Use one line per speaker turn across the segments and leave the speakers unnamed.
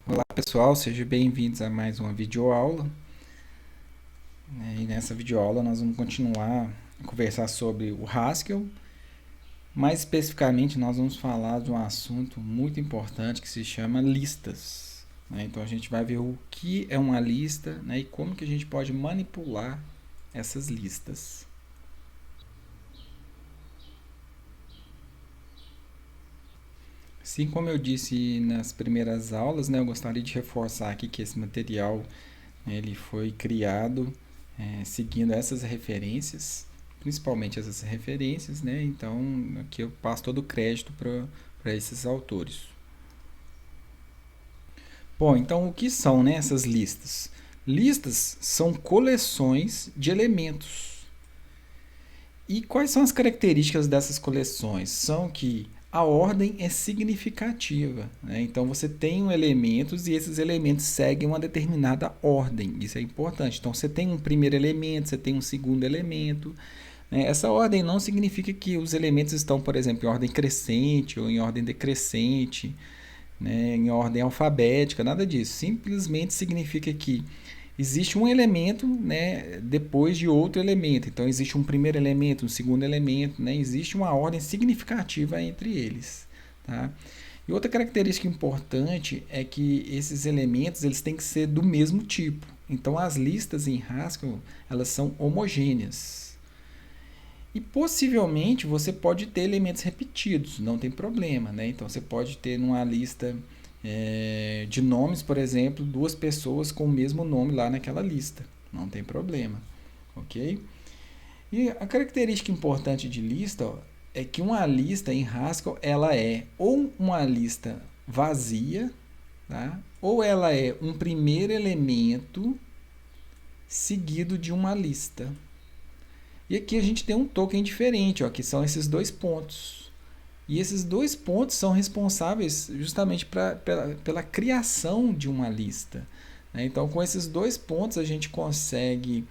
Olá pessoal, sejam bem-vindos a mais uma videoaula. E nessa videoaula nós vamos continuar a conversar sobre o Haskell. Mais especificamente nós vamos falar de um assunto muito importante que se chama listas. Então a gente vai ver o que é uma lista, e como que a gente pode manipular essas listas. Assim como eu disse nas primeiras aulas, eu gostaria de reforçar aqui que esse material ele foi criado seguindo essas referências, principalmente essas referências, Então aqui eu passo todo o crédito para esses autores. Bom, então o que são, essas listas? Listas são coleções de elementos. E quais são as características dessas coleções? São que a ordem é significativa. Então você tem elementos e esses elementos seguem uma determinada ordem. Isso é importante. Então você tem um primeiro elemento, você tem um segundo elemento. Essa ordem não significa que os elementos estão, por exemplo, em ordem crescente ou em ordem decrescente, em ordem alfabética, nada disso. Simplesmente significa que existe um elemento, depois de outro elemento. Então existe um primeiro elemento, um segundo elemento, existe uma ordem significativa entre eles, tá? E outra característica importante é que esses elementos eles têm que ser do mesmo tipo. Então as listas em Haskell elas são homogêneas. E possivelmente você pode ter elementos repetidos, não tem problema, Então você pode ter numa lista de nomes, por exemplo, duas pessoas com o mesmo nome lá naquela lista. Não tem problema, ok? E a característica importante de lista é que uma lista em Haskell ela é ou uma lista vazia, tá? Ou ela é um primeiro elemento seguido de uma lista. E aqui a gente tem um token diferente, que são esses dois pontos. E esses dois pontos são responsáveis justamente pela criação de uma lista. Então, com esses dois pontos, a gente consegue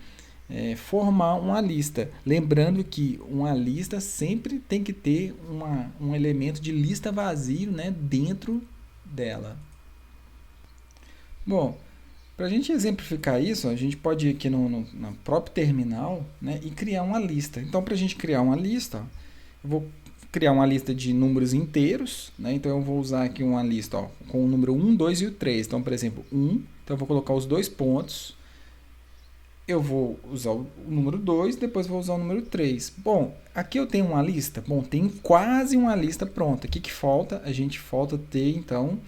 formar uma lista. Lembrando que uma lista sempre tem que ter um elemento de lista vazio dentro dela. Bom, para a gente exemplificar isso, a gente pode ir aqui no próprio terminal e criar uma lista. Então, para a gente criar uma lista, eu vou criar uma lista de números inteiros, Então eu vou usar aqui uma lista com o número 1, 2 e o 3. Então, por exemplo, 1, então eu vou colocar os dois pontos, eu vou usar o número 2, depois vou usar o número 3. Bom, aqui eu tenho uma lista? Bom, tem quase uma lista pronta. O que falta? A gente falta ter, então,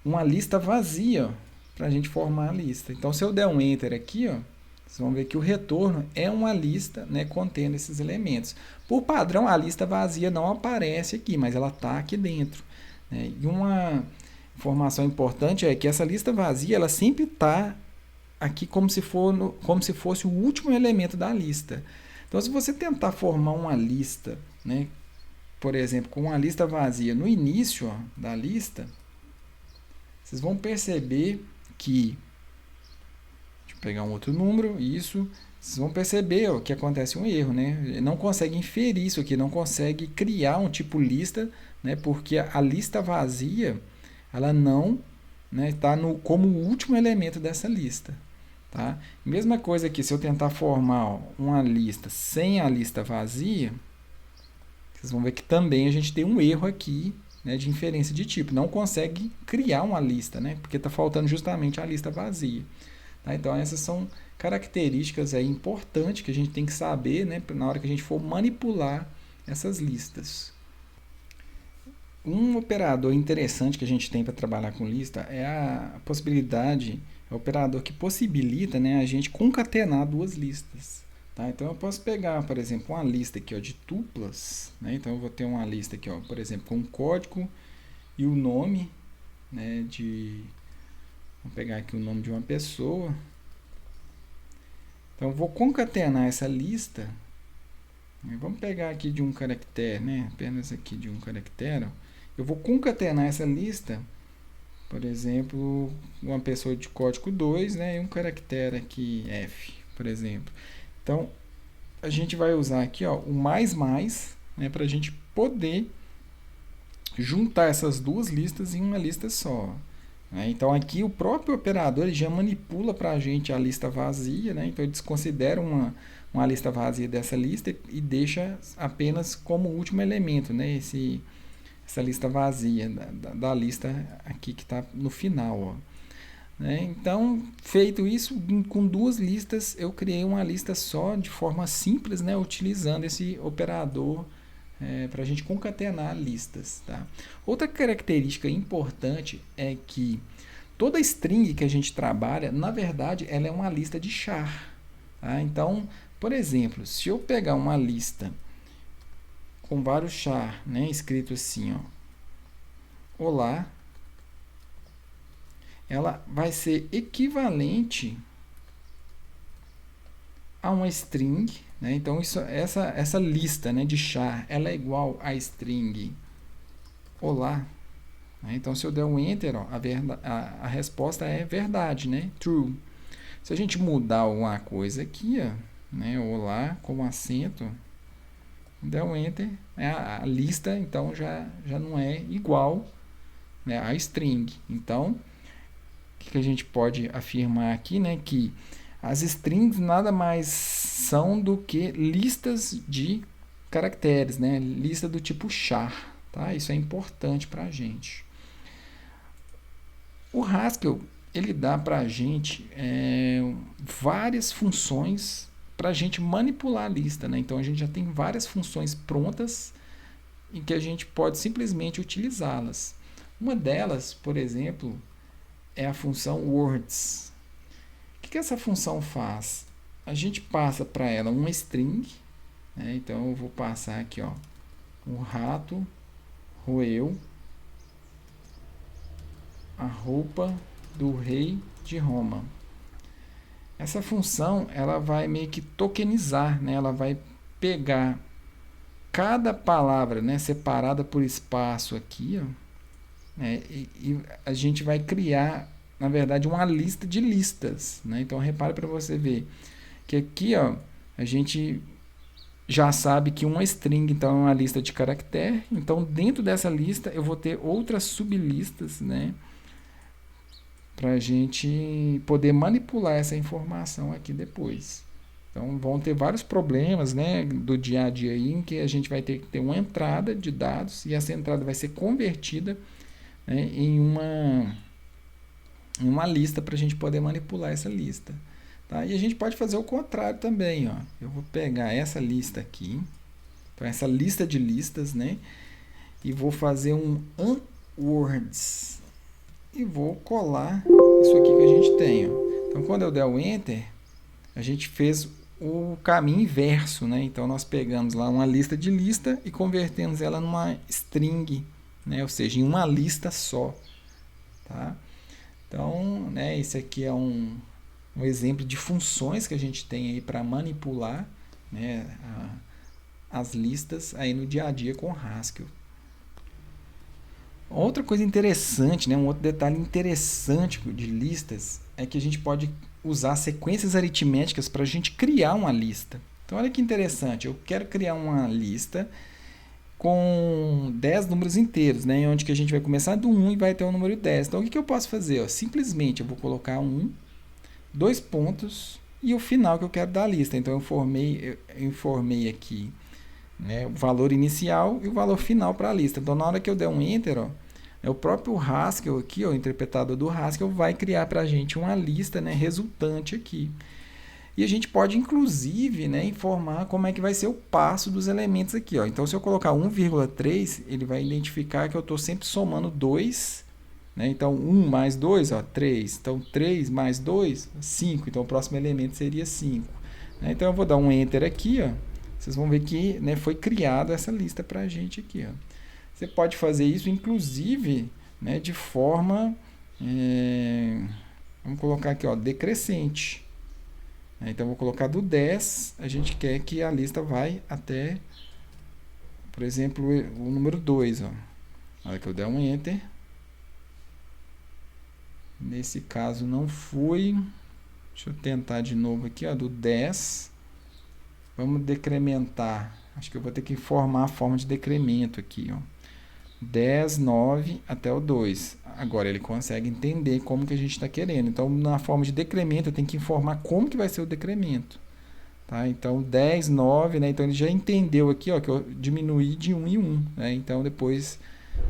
uma lista vazia para a gente formar a lista. Então, se eu der um Enter aqui, vocês vão ver que o retorno é uma lista contendo esses elementos. Por padrão, a lista vazia não aparece aqui, mas ela está aqui dentro. E uma informação importante é que essa lista vazia ela sempre está aqui como se fosse o último elemento da lista. Então, se você tentar formar uma lista, por exemplo, com uma lista vazia no início da lista, vocês vão perceber que deixa eu pegar um outro número, isso, vocês vão perceber que acontece um erro, Não consegue inferir isso aqui, não consegue criar um tipo lista, porque a lista vazia, ela não está como o último elemento dessa lista, tá? Mesma coisa aqui, se eu tentar formar uma lista sem a lista vazia, vocês vão ver que também a gente tem um erro aqui, de inferência de tipo, não consegue criar uma lista, porque está faltando justamente a lista vazia. Tá? Então essas são características importantes que a gente tem que saber na hora que a gente for manipular essas listas. Um operador interessante que a gente tem para trabalhar com lista é a possibilidade, é o operador que possibilita a gente concatenar duas listas. Tá? Então eu posso pegar, por exemplo, uma lista aqui de tuplas, Então eu vou ter uma lista aqui, por exemplo, com o código e o nome, vou pegar aqui o nome de uma pessoa. Então eu vou concatenar essa lista. Vamos pegar aqui de um caractere, apenas aqui de um caractere. Eu vou concatenar essa lista, por exemplo, uma pessoa de código 2, e um caractere aqui F, por exemplo. Então, a gente vai usar aqui o mais, para a gente poder juntar essas duas listas em uma lista só. né? Então aqui o próprio operador ele já manipula para a gente a lista vazia, né? Então ele desconsidera uma lista vazia dessa lista e deixa apenas como último elemento, né? Essa lista vazia da lista aqui que está no final, ó. Né? Então, feito isso, com duas listas, eu criei uma lista só de forma simples, né? Utilizando esse operador para a gente concatenar listas. Tá? Outra característica importante é que toda string que a gente trabalha, na verdade, ela é uma lista de char. Tá? Então, por exemplo, se eu pegar uma lista com vários char, né, escrito assim, ó, olá, ela vai ser equivalente a uma string, né? Então essa lista, né, de char, ela é igual a string olá, né? Então se eu der um enter, ó, a resposta é verdade, né? True. Se a gente mudar uma coisa aqui, ó, né, olá com acento, der um enter, a lista então já não é igual, né, a string. Então o que a gente pode afirmar aqui, né, que as strings nada mais são do que listas de caracteres, né, lista do tipo char, tá? Isso é importante para a gente. O Haskell ele dá para a gente várias funções para a gente manipular a lista, né? Então a gente já tem várias funções prontas em que a gente pode simplesmente utilizá-las. Uma delas, por exemplo, é a função words. O que essa função faz? A gente passa para ela uma string, né? Então eu vou passar aqui, ó, o rato roeu a roupa do rei de Roma. Essa função ela vai meio que tokenizar, né? Ela vai pegar cada palavra, né, separada por espaço aqui, ó, né, e a gente vai criar, na verdade, uma lista de listas, né? Então repare para você ver que aqui, ó, a gente já sabe que uma string então é uma lista de caractere. Então dentro dessa lista eu vou ter outras sublistas, né, para a gente poder manipular essa informação aqui depois. Então vão ter vários problemas, né, do dia a dia aí, em que a gente vai ter que ter uma entrada de dados e essa entrada vai ser convertida, né, em uma lista para a gente poder manipular essa lista. Tá? E a gente pode fazer o contrário também. Ó. Eu vou pegar essa lista aqui, então essa lista de listas, né, e vou fazer um unwords e vou colar isso aqui que a gente tem. Ó. Então quando eu der o enter, a gente fez o caminho inverso, né? Então nós pegamos lá uma lista de lista e convertemos ela numa string, né? Ou seja, em uma lista só, tá? Então, né, esse aqui é um exemplo de funções que a gente tem aí para manipular, né, as listas aí no dia a dia com Haskell. Outra coisa interessante, né, um outro detalhe interessante de listas é que a gente pode usar sequências aritméticas para a gente criar uma lista. Então, olha que interessante, eu quero criar uma lista com 10 números inteiros, né, onde que a gente vai começar do 1 e vai até o número 10. Então, o que eu posso fazer? Ó, simplesmente eu vou colocar 1, 2 pontos e o final que eu quero da lista. Então, eu informei aqui, né, o valor inicial e o valor final para a lista. Então, na hora que eu der um Enter, ó, o próprio Haskell aqui, ó, o interpretador do Haskell, vai criar para a gente uma lista, né, resultante aqui. E a gente pode, inclusive, né, informar como é que vai ser o passo dos elementos aqui. Ó. Então, se eu colocar 1,3, ele vai identificar que eu estou sempre somando 2. Né? Então, 1 mais 2, ó, 3. Então, 3 mais 2, 5. Então, o próximo elemento seria 5. Né? Então, eu vou dar um Enter aqui. Ó. Vocês vão ver que, né, foi criada essa lista para a gente aqui. Ó. Você pode fazer isso, inclusive, né, de forma... vamos colocar aqui, ó, decrescente. Então, vou colocar do 10, a gente quer que a lista vai até, por exemplo, o número 2. Ó. Na hora que eu der um Enter. Nesse caso, não foi. Deixa eu tentar de novo aqui, ó, do 10. Vamos decrementar. Acho que eu vou ter que informar a forma de decremento aqui. Ó. 10, 9 até o 2. Agora ele consegue entender como que a gente está querendo. Então, na forma de decremento, eu tenho que informar como que vai ser o decremento. Tá? Então, 10, 9, né? Então ele já entendeu aqui, ó, que eu diminuí de 1 em 1. Né? Então, depois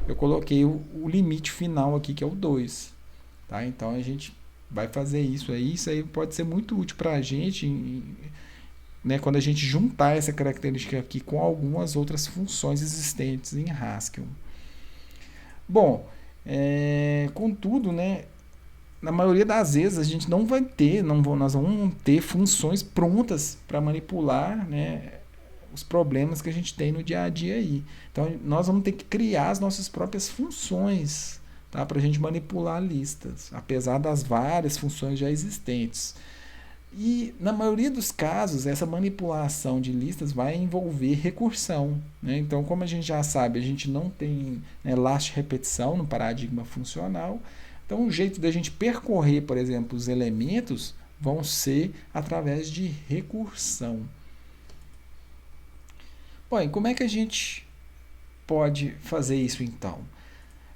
eu coloquei o limite final aqui, que é o 2. Tá? Então, a gente vai fazer isso aí. Isso aí pode ser muito útil para a gente, né, quando a gente juntar essa característica aqui com algumas outras funções existentes em Haskell. Bom, contudo, né, na maioria das vezes a gente não vai ter, nós vamos ter funções prontas para manipular, né, os problemas que a gente tem no dia a dia aí. Então nós vamos ter que criar as nossas próprias funções, tá, para a gente manipular listas, apesar das várias funções já existentes. E na maioria dos casos, essa manipulação de listas vai envolver recursão. Né? Então, como a gente já sabe, a gente não tem, né, last repetição no paradigma funcional. Então, o jeito da gente percorrer, por exemplo, os elementos vão ser através de recursão. Bom, e como é que a gente pode fazer isso então?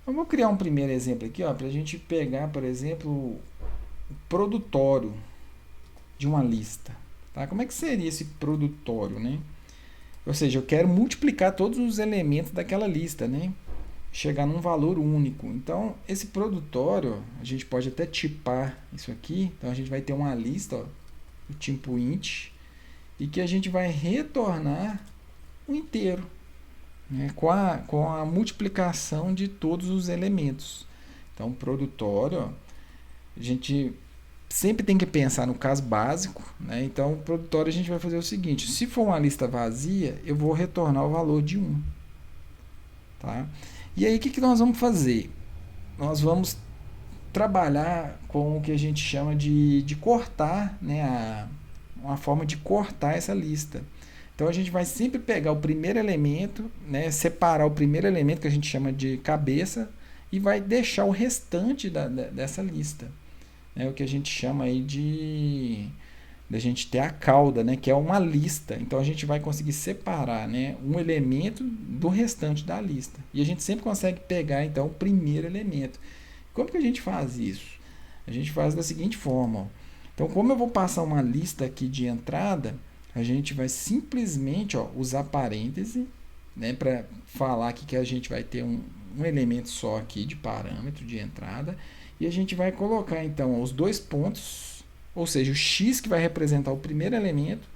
Eu vou criar um primeiro exemplo aqui, para a gente pegar, por exemplo, o produtório de uma lista. Tá? Como é que seria esse produtório? Né? Ou seja, eu quero multiplicar todos os elementos daquela lista, né? Chegar num valor único. Então, esse produtório, a gente pode até tipar isso aqui. Então, a gente vai ter uma lista, ó, do tipo int, e que a gente vai retornar um inteiro, né? Com a multiplicação de todos os elementos. Então, produtório, ó, a gente sempre tem que pensar no caso básico, né? Então, o produtório a gente vai fazer o seguinte: se for uma lista vazia, eu vou retornar o valor de 1. Tá? E aí, o que nós vamos fazer? Nós vamos trabalhar com o que a gente chama de cortar, né? Uma forma de cortar essa lista. Então, a gente vai sempre pegar o primeiro elemento, né? Separar o primeiro elemento, que a gente chama de cabeça, e vai deixar o restante dessa lista. É o que a gente chama aí de a gente ter a cauda, né, que é uma lista. Então a gente vai conseguir separar, né, um elemento do restante da lista. E a gente sempre consegue pegar então o primeiro elemento. Como que a gente faz isso? A gente faz da seguinte forma, ó. Então, como eu vou passar uma lista aqui de entrada, a gente vai simplesmente, ó, usar parêntese, né, para falar aqui que a gente vai ter um elemento só aqui de parâmetro de entrada. E a gente vai colocar, então, os dois pontos, ou seja, o x que vai representar o primeiro elemento,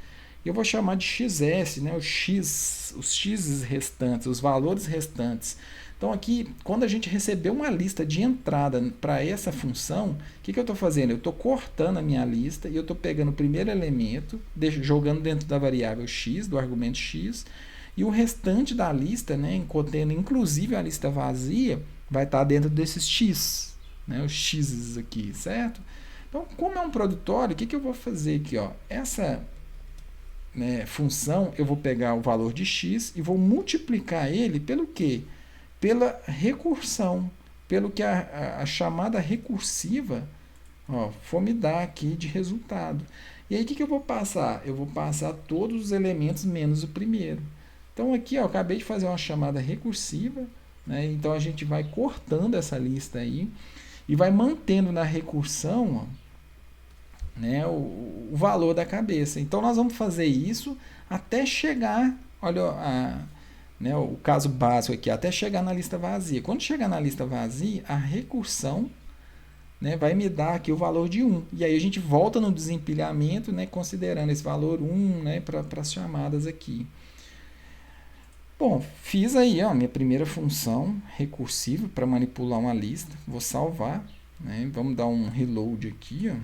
e eu vou chamar de xs, né, os x restantes, os valores restantes. Então, aqui, quando a gente receber uma lista de entrada para essa função, o que eu estou fazendo? Eu estou cortando a minha lista e eu estou pegando o primeiro elemento, jogando dentro da variável x, do argumento x, e o restante da lista, né, contendo inclusive a lista vazia, vai estar dentro desses x. Né, os x's aqui, certo? Então, como é um produtório, o que eu vou fazer aqui? Ó? Essa, né, função, eu vou pegar o valor de x e vou multiplicar ele pelo quê? Pela recursão, pelo que a chamada recursiva, ó, for me dar aqui de resultado. E aí, o que eu vou passar? Eu vou passar todos os elementos menos o primeiro. Então, aqui, ó, eu acabei de fazer uma chamada recursiva, né? Então, a gente vai cortando essa lista aí, e vai mantendo na recursão, ó, né, o valor da cabeça. Então, nós vamos fazer isso até chegar, olha, né, o caso básico aqui, até chegar na lista vazia. Quando chegar na lista vazia, a recursão, né, vai me dar aqui o valor de 1. E aí a gente volta no desempilhamento, né, considerando esse valor 1, né, para as chamadas aqui. Bom, fiz aí, ó, minha primeira função recursiva para manipular uma lista. Vou salvar, né? Vamos dar um reload aqui, ó.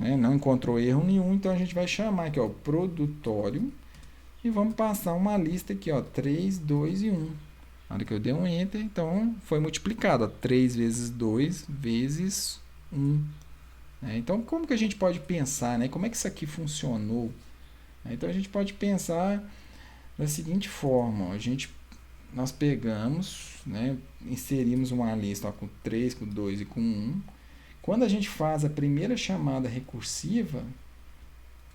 Né? Não encontrou erro nenhum, então a gente vai chamar aqui, ó, produtório, e vamos passar uma lista aqui, ó, 3, 2 e 1. Na hora que eu der um enter, então foi multiplicado, ó, 3 vezes 2 vezes 1. Então, como que a gente pode pensar, né? Como é que isso aqui funcionou? Então, a gente pode pensar da seguinte forma: ó, nós pegamos, né, inserimos uma lista, ó, com 3, com 2 e com 1. Quando a gente faz a primeira chamada recursiva,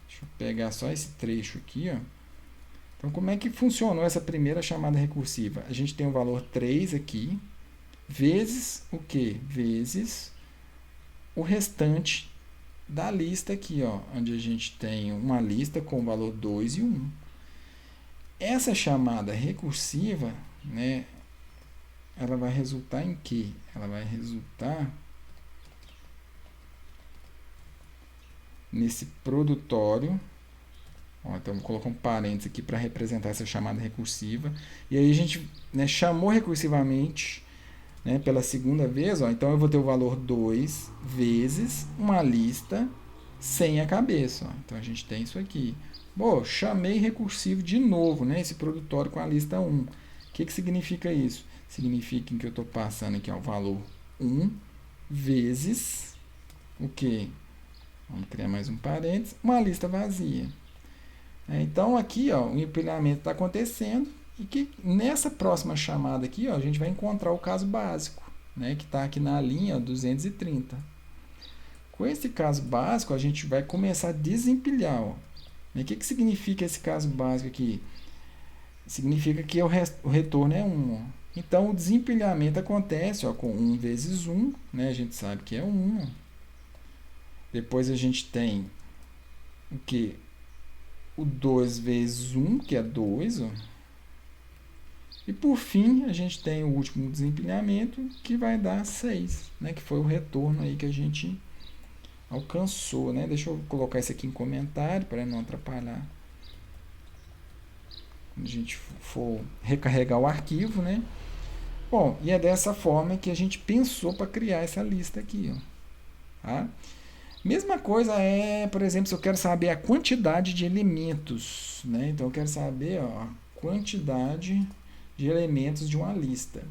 deixa eu pegar só esse trecho aqui, ó, Então, como é que funcionou essa primeira chamada recursiva? A gente tem o valor 3 aqui, vezes o quê? Vezes o restante da lista aqui, ó, onde a gente tem uma lista com o valor 2 e 1. Essa chamada recursiva, né, ela vai resultar em quê? Ela vai resultar nesse produtório. Ó, então, vou colocar um parênteses aqui para representar essa chamada recursiva. E aí a gente, né, chamou recursivamente, né, pela segunda vez. Ó, então, eu vou ter o valor 2 vezes uma lista sem a cabeça. Ó. Então, a gente tem isso aqui. Bom, chamei recursivo de novo, né, esse produtório com a lista 1. O que significa isso? Significa que eu estou passando aqui o valor 1 vezes o quê? Vamos criar mais um parênteses, uma lista vazia. Então, aqui ó, o empilhamento está acontecendo e que nessa próxima chamada aqui ó, a gente vai encontrar o caso básico, né, que está aqui na linha ó, 230. Com esse caso básico, a gente vai começar a desempilhar. Ó. O que significa esse caso básico aqui? Significa que o retorno é 1. Ó. Então, o desempilhamento acontece ó, com 1 vezes 1, né, a gente sabe que é 1. Ó. Depois a gente tem o que? O 2 vezes 1, que é 2. Ó. E por fim, a gente tem o último desempilhamento, que vai dar 6, né? Que foi o retorno aí que a gente alcançou. Né? Deixa eu colocar isso aqui em comentário, para não atrapalhar. Quando a gente for recarregar o arquivo. Né? Bom, e é dessa forma que a gente pensou para criar essa lista aqui. Ó. Tá? Mesma coisa é, por exemplo, se eu quero saber a quantidade de elementos, né? Então eu quero saber ó, a quantidade de elementos de uma lista.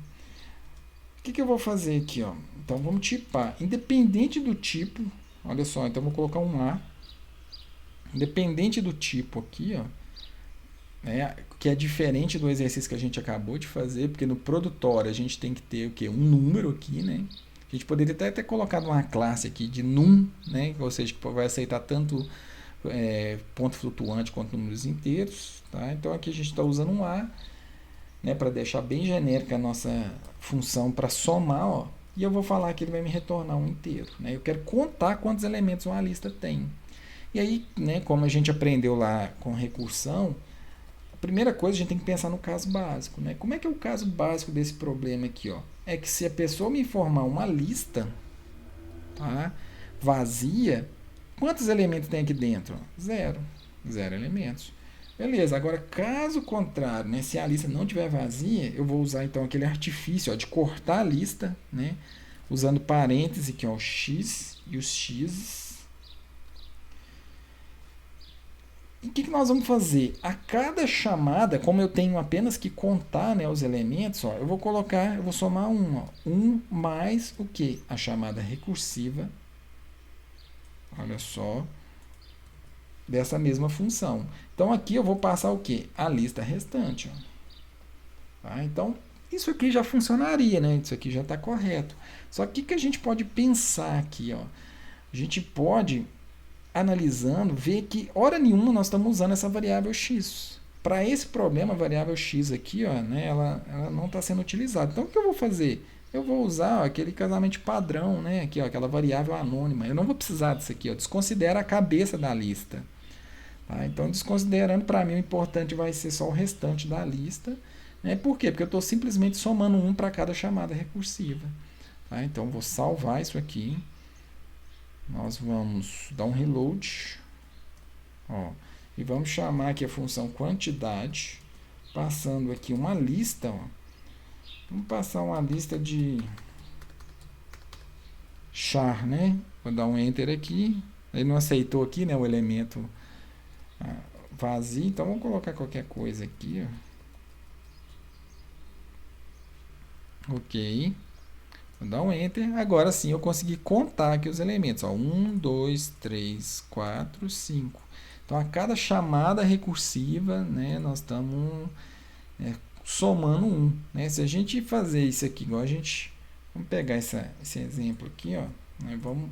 O que eu vou fazer aqui? Ó? Então vamos tipar. Independente do tipo, olha só, então eu vou colocar um A. Independente do tipo aqui, ó, né? Que é diferente do exercício que a gente acabou de fazer, porque no produtório a gente tem que ter o quê? Um número aqui, né? A gente poderia até ter colocado uma classe aqui de num, né? Ou seja, que vai aceitar tanto ponto flutuante quanto números inteiros. Tá? Então aqui a gente está usando um A, né? Para deixar bem genérica a nossa função para somar. Ó, e eu vou falar que ele vai me retornar um inteiro. Né? Eu quero contar quantos elementos uma lista tem. E aí, né, como a gente aprendeu lá com recursão, a primeira coisa a gente tem que pensar no caso básico. Né? Como é que é o caso básico desse problema aqui? Ó? É que se a pessoa me informar uma lista, tá, vazia, quantos elementos tem aqui dentro? Zero. Zero elementos. Beleza, agora caso contrário, né, se a lista não tiver vazia, eu vou usar então aquele artifício ó, de cortar a lista, né, usando parênteses aqui, ó, o x e os x. E o que nós vamos fazer? A cada chamada, como eu tenho apenas que contar, né, os elementos, ó, eu vou somar 1. Ó, 1 mais o que? A chamada recursiva. Olha só. Dessa mesma função. Então, aqui eu vou passar o que? A lista restante. Ó. Tá? Então, isso aqui já funcionaria, né? Isso aqui já está correto. Só que o que a gente pode pensar aqui? Ó? A gente pode analisando, ver que hora nenhuma nós estamos usando essa variável x. Para esse problema, a variável x aqui, ó, né, ela não está sendo utilizada. Então, o que eu vou fazer? Eu vou usar ó, aquele casamento padrão, né, aqui, ó, aquela variável anônima. Eu não vou precisar disso aqui. Ó, desconsidera a cabeça da lista. Tá? Então, desconsiderando, para mim, o importante vai ser só o restante da lista. Né? Por quê? Porque eu estou simplesmente somando 1 para cada chamada recursiva. Tá? Então, vou salvar isso aqui. Nós vamos dar um reload. Ó, e vamos chamar aqui a função quantidade, passando aqui uma lista. Ó. Vamos passar uma lista de char, né? Vou dar um enter aqui. Ele não aceitou aqui, né, o elemento vazio, então vamos colocar qualquer coisa aqui. Ó. Ok. Vou dar um enter. Agora sim eu consegui contar aqui os elementos. Ó. 1, 2, 3, 4, 5. Então a cada chamada recursiva, né, nós estamos somando 1. Né? Se a gente fazer isso aqui, igual a gente. Vamos pegar esse exemplo aqui, ó, né, vamos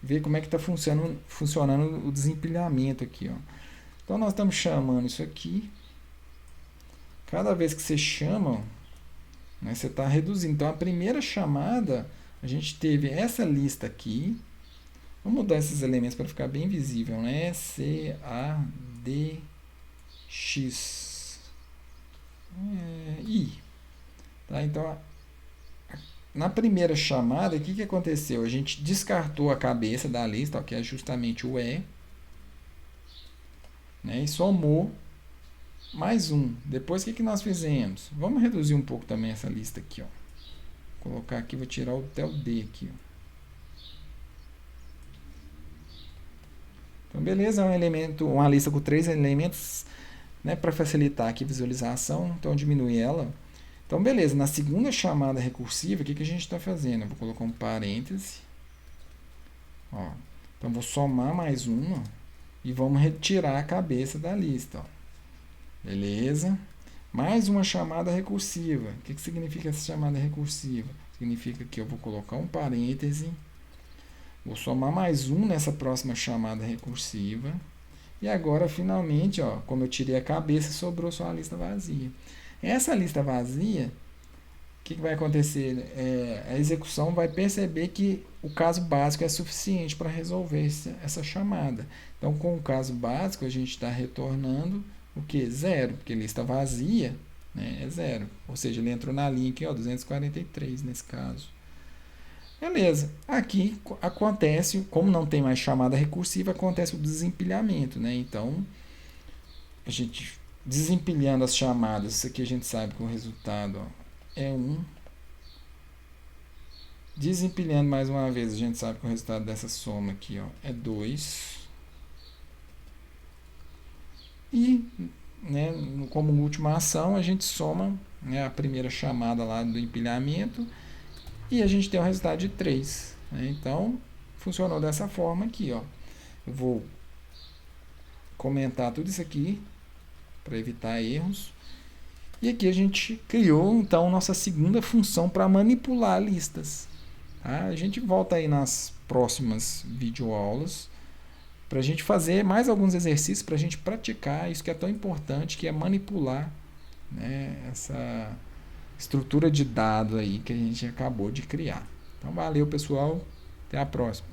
ver como é que está funcionando o desempilhamento aqui. Ó. Então nós estamos chamando isso aqui. cada vez que você chama, né, você está reduzindo. Então, a primeira chamada, a gente teve essa lista aqui. Vamos mudar esses elementos para ficar bem visível, né? CADX I. Tá? Então, na primeira chamada, o que aconteceu? A gente descartou a cabeça da lista, ó, que é justamente o E, né? E somou mais um. Depois, o que nós fizemos? Vamos reduzir um pouco também essa lista aqui. Ó. Vou colocar aqui, vou tirar até o D aqui. Ó. Então, beleza, é um elemento, uma lista com 3 elementos, né, para facilitar aqui a visualização. Então, diminui ela. Então, beleza, na segunda chamada recursiva, o que a gente está fazendo? Eu vou colocar um parêntese. Ó. Então, vou somar mais uma e vamos retirar a cabeça da lista. Ó. Beleza? Mais uma chamada recursiva. O que significa essa chamada recursiva? Significa que eu vou colocar um parêntese, vou somar mais um nessa próxima chamada recursiva. E agora, finalmente, ó, como eu tirei a cabeça, sobrou só a lista vazia. Essa lista vazia, o que vai acontecer? A execução vai perceber que o caso básico é suficiente para resolver essa chamada. Então, com o caso básico, a gente está retornando o que? 0, porque lista vazia, né, é 0. Ou seja, ele entrou na linha aqui, ó, 243 nesse caso. Beleza. Aqui acontece, como não tem mais chamada recursiva, acontece o desempilhamento, né? Então, a gente desempilhando as chamadas, isso aqui a gente sabe que o resultado, ó, é 1. Desempilhando mais uma vez, a gente sabe que o resultado dessa soma aqui, ó, é 2. E, né, como última ação, a gente soma, né, a primeira chamada lá do empilhamento e a gente tem um resultado de 3. Né? Então, funcionou dessa forma aqui. Ó. Eu vou comentar tudo isso aqui para evitar erros. E aqui a gente criou, então, nossa segunda função para manipular listas. Tá? A gente volta aí nas próximas videoaulas para a gente fazer mais alguns exercícios para a gente praticar isso que é tão importante, que é manipular, né, essa estrutura de dado aí que a gente acabou de criar. Então, valeu, pessoal. Até a próxima.